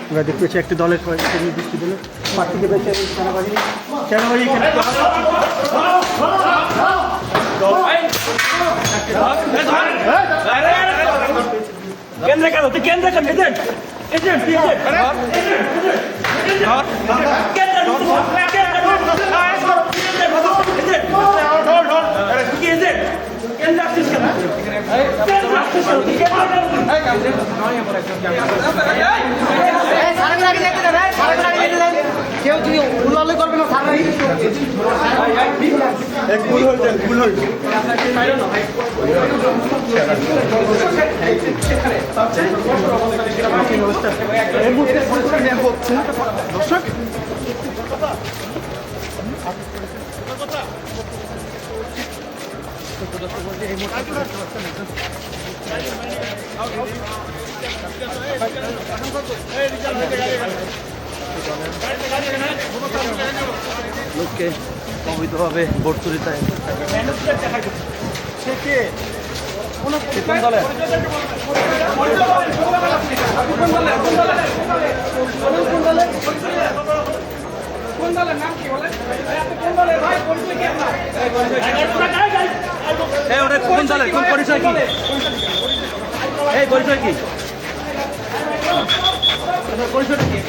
আমরা দেখতে পাচ্ছি একটি দলের দৃষ্টি দিল প্রার্থীকে পেয়েছে সেনাবাহিনী কেন্দ্র কেন তুই কেন্দ্র কেন এজেন্ট এজেন্ট কেউ যদি উল্লালে করবে না সারা দর্শক লোককে অবৈধভাবে ভোট চুরিতে কোন দলে কোন দলের কোন পরিচয় কি এই পরিচয় কি পরিচয়টা কি